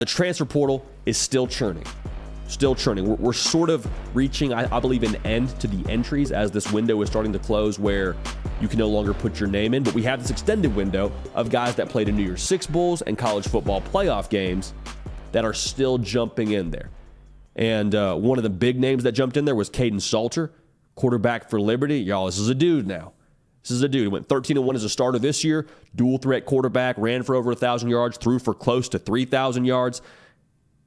The transfer portal is still churning. We're sort of reaching, I believe, an end to the entries as this window is starting to close where you can no longer put your name in. But we have this extended window of guys that played in New Year's Six Bowls and college football playoff games that are still jumping in there. And one of the big names that jumped in there was Caden Salter, quarterback for Liberty. Y'all, this is a dude now. This is a dude. He went 13-1 as a starter this year. Dual threat quarterback, ran for over 1,000 yards, threw for close to 3,000 yards.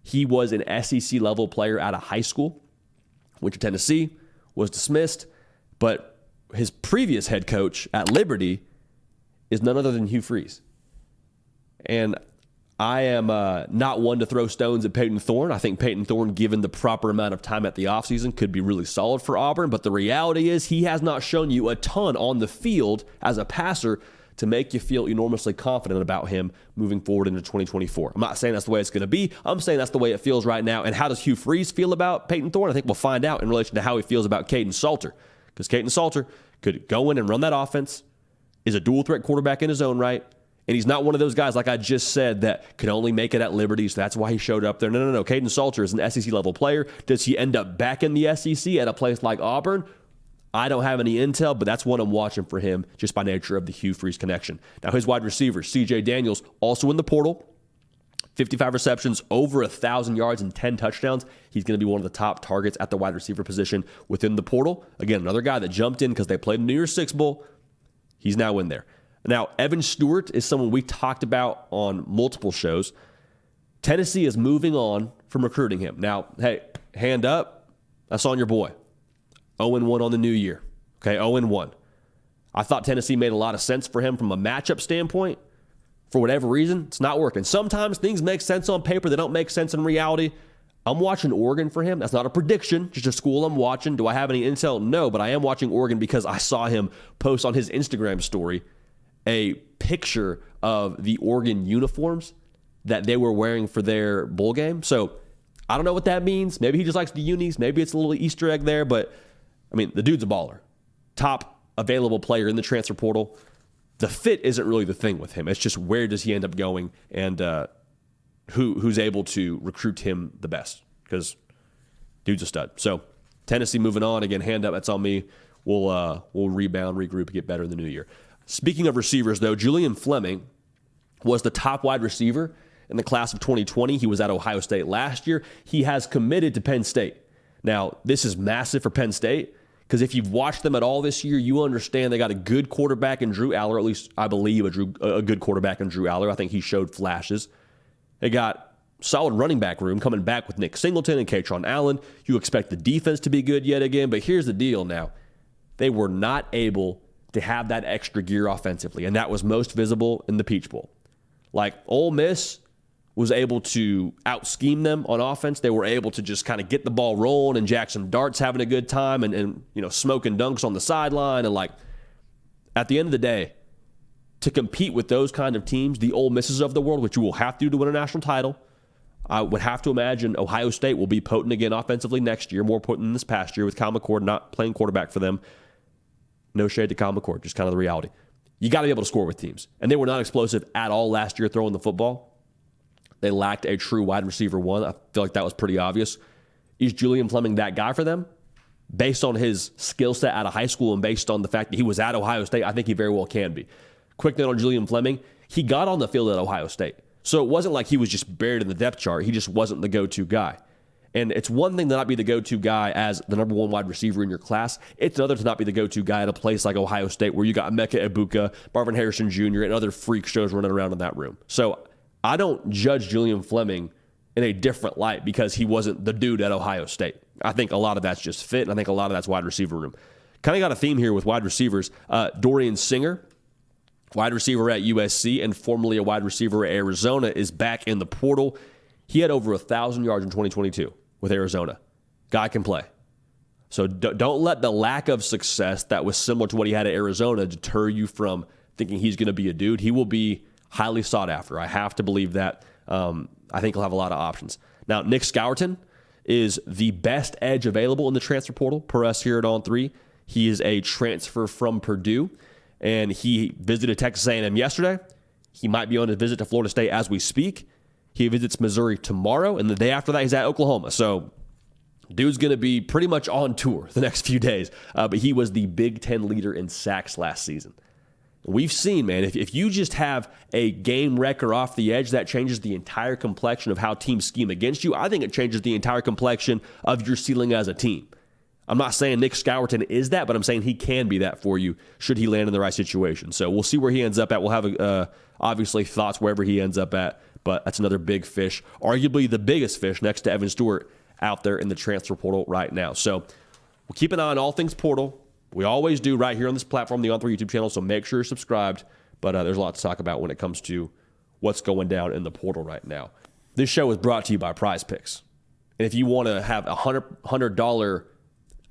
He was an SEC level player out of high school. Went to Tennessee, was dismissed, but his previous head coach at Liberty is none other than Hugh Freeze. And I am not one to throw stones at Peyton Thorne. I think Peyton Thorne, given the proper amount of time at the offseason, could be really solid for Auburn. But the reality is he has not shown you a ton on the field as a passer to make you feel enormously confident about him moving forward into 2024. I'm not saying that's the way it's going to be. I'm saying that's the way it feels right now. And how does Hugh Freeze feel about Peyton Thorne? I think we'll find out in relation to how he feels about Caden Salter. Because Caden Salter could go in and run that offense, is a dual threat quarterback in his own right, and he's not one of those guys, like I just said, that could only make it at Liberty, so that's why he showed up there. No. Caden Salter is an SEC-level player. Does he end up back in the SEC at a place like Auburn? I don't have any intel, but that's what I'm watching for him just by nature of the Hugh Freeze connection. Now, his wide receiver, C.J. Daniels, also in the portal. 55 receptions, over 1,000 yards, and 10 touchdowns. He's going to be one of the top targets at the wide receiver position within the portal. Again, another guy that jumped in because they played in New Year's Six Bowl. He's now in there. Now, Evan Stewart is someone we talked about on multiple shows. Tennessee is moving on from recruiting him. Now, hey, hand up, that's on your boy. 0-1 on the new year. Okay, 0-1. I thought Tennessee made a lot of sense for him from a matchup standpoint. For whatever reason, it's not working. Sometimes things make sense on paper. They don't make sense in reality. I'm watching Oregon for him. That's not a prediction, just a school I'm watching. Do I have any intel? No, but I am watching Oregon because I saw him post on his Instagram story a picture of the Oregon uniforms that they were wearing for their bowl game. So I don't know what that means. Maybe he just likes the unis. Maybe it's a little Easter egg there. But, I mean, the dude's a baller. Top available player in the transfer portal. The fit isn't really the thing with him. It's just where does he end up going and who's able to recruit him the best, because dude's a stud. So Tennessee moving on. Again, hand up, that's on me. We'll rebound, regroup, get better in the new year. Speaking of receivers, though, Julian Fleming was the top wide receiver in the class of 2020. He was at Ohio State last year. He has committed to Penn State. Now, this is massive for Penn State because if you've watched them at all this year, you understand they got a good quarterback in Drew Aller, at least I believe a good quarterback in Drew Aller. I think he showed flashes. They got solid running back room coming back with Nick Singleton and Katron Allen. You expect the defense to be good yet again, but here's the deal now. They were not able to have that extra gear offensively, and that was most visible in the Peach Bowl. Like, Ole Miss was able to out-scheme them on offense. They were able to just kind of get the ball rolling, and Jackson Dart's having a good time and smoking dunks on the sideline. And, like, at the end of the day, to compete with those kind of teams, the Ole Misses of the world, which you will have to do to win a national title, I would have to imagine Ohio State will be potent again offensively next year, more potent than this past year with Kyle McCord not playing quarterback for them. No shade to Kyle McCord, just kind of the reality. You got to be able to score with teams. And they were not explosive at all last year throwing the football. They lacked a true wide receiver one. I feel like that was pretty obvious. Is Julian Fleming that guy for them? Based on his skill set out of high school and based on the fact that he was at Ohio State, I think he very well can be. Quick note on Julian Fleming. He got on the field at Ohio State. So it wasn't like he was just buried in the depth chart. He just wasn't the go-to guy. And it's one thing to not be the go-to guy as the number one wide receiver in your class. It's another to not be the go-to guy at a place like Ohio State where you got Emeka Egbuka, Marvin Harrison Jr., and other freak shows running around in that room. So I don't judge Julian Fleming in a different light because he wasn't the dude at Ohio State. I think a lot of that's just fit, and I think a lot of that's wide receiver room. Kind of got a theme here with wide receivers. Dorian Singer, wide receiver at USC and formerly a wide receiver at Arizona, is back in the portal. He had over 1,000 yards in 2022. With Arizona. Guy can play. So don't let the lack of success that was similar to what he had at Arizona deter you from thinking he's going to be a dude. He will be highly sought after. I have to believe that. I think he'll have a lot of options. Now, Nick Scourton is the best edge available in the transfer portal per us here at On 3. He is a transfer from Purdue, and he visited Texas A&M yesterday. He might be on a visit to Florida State as we speak. He visits Missouri tomorrow, and the day after that, he's at Oklahoma. So dude's going to be pretty much on tour the next few days. But he was the Big Ten leader in sacks last season. We've seen, man, if you just have a game wrecker off the edge, that changes the entire complexion of how teams scheme against you. I think it changes the entire complexion of your ceiling as a team. I'm not saying Nick Scourton is that, but I'm saying he can be that for you should he land in the right situation. So we'll see where he ends up at. We'll have, obviously, thoughts wherever he ends up at, but that's another big fish, arguably the biggest fish next to Evan Stewart out there in the transfer portal right now. So we'll keep an eye on all things portal. We always do right here on this platform, the On3 YouTube channel, so make sure you're subscribed. But there's a lot to talk about when it comes to what's going down in the portal right now. This show is brought to you by Prize Picks. And if you want to have a $100,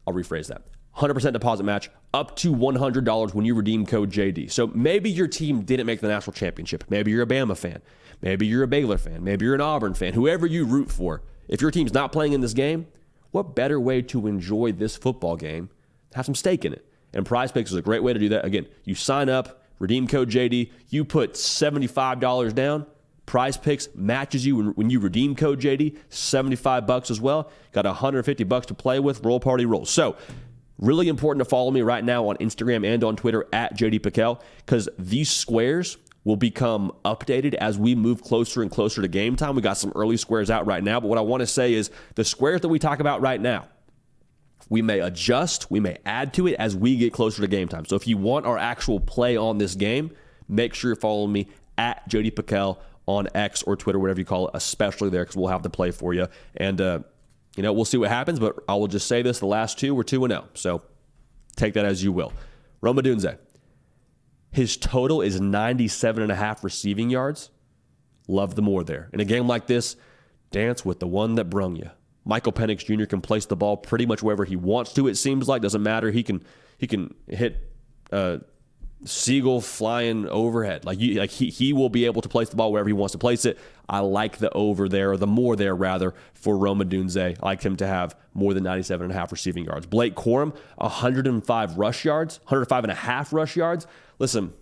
I'll rephrase that, 100% deposit match up to $100 when you redeem code JD. So maybe your team didn't make the national championship. Maybe you're a Bama fan. Maybe you're a Baylor fan. Maybe you're an Auburn fan. Whoever you root for, if your team's not playing in this game, what better way to enjoy this football game? Have some stake in it. And Prize Picks is a great way to do that. Again, you sign up, redeem code JD, you put $75 down. Prize Picks matches you when you redeem code JD, $75 as well. Got $150 to play with. Roll Party Roll. So, really important to follow me right now on Instagram and on Twitter at JD Piquel, because these squares will become updated as we move closer and closer to game time. We got some early squares out right now, but what I want to say is the squares that we talk about right now, we may adjust, we may add to it as we get closer to game time. So if you want our actual play on this game, make sure you're following me at JD Piquel on X or Twitter, whatever you call it, especially there, because we'll have the play for you. And, we'll see what happens, but I will just say this, the last two were 2-0. So take that as you will. Rome Odunze, his total is 97.5 receiving yards. Love the more there. In a game like this, dance with the one that brung you. Michael Penix Jr. can place the ball pretty much wherever he wants to, it seems like. Doesn't matter. He can hit seagull flying overhead. He will be able to place the ball wherever he wants to place it. I like the over there, or the more there, rather, for Rome Odunze. I like him to have more than 97.5 receiving yards. Blake Corum, 105 rush yards, 105.5 rush yards. Listen,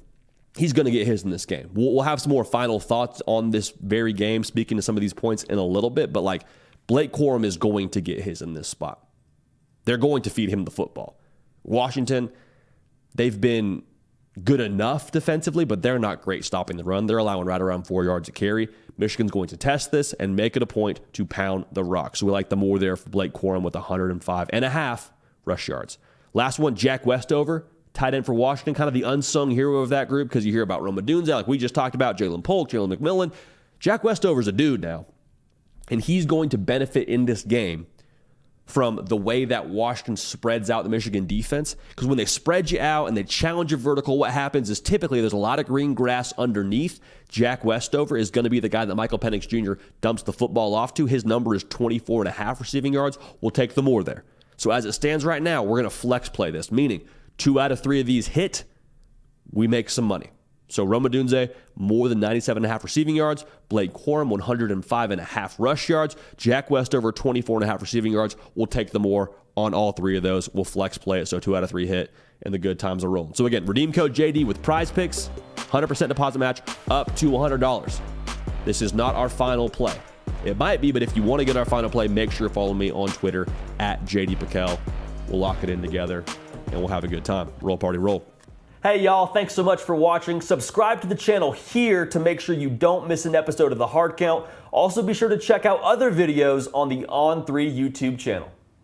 he's going to get his in this game. We'll have some more final thoughts on this very game, speaking to some of these points in a little bit, but Blake Corum is going to get his in this spot. They're going to feed him the football. Washington, they've been good enough defensively, but they're not great stopping the run. They're allowing right around 4 yards a carry. Michigan's going to test this and make it a point to pound the rock. So we like the more there for Blake Corum with 105.5 rush yards. Last one, Jack Westover, tight end for Washington, kind of the unsung hero of that group, because you hear about Rome Odunze, like we just talked about, Jalen Polk, Jalen McMillan. Jack Westover's a dude now. And he's going to benefit in this game from the way that Washington spreads out the Michigan defense. Because when they spread you out and they challenge your vertical, what happens is typically there's a lot of green grass underneath. Jack Westover is going to be the guy that Michael Penix Jr. dumps the football off to. His number is 24.5 receiving yards. We'll take the more there. So as it stands right now, we're going to flex play this, meaning 2 out of 3 of these hit, we make some money. So Rome Odunze, more than 97.5 receiving yards. Blake Corum, 105.5 rush yards. Jack Westover, 24.5 receiving yards. We'll take the more on all 3 of those. We'll flex play it, so 2 out of 3 hit, and the good times are rolling. So again, redeem code JD with Prize Picks, 100% deposit match up to $100. This is not our final play. It might be, but if you want to get our final play, make sure to follow me on Twitter at JD Piquel. We'll lock it in together, and we'll have a good time. Roll Party Roll. Hey y'all, thanks so much for watching. Subscribe to the channel here to make sure you don't miss an episode of The Hard Count. Also be sure to check out other videos on the On3 YouTube channel.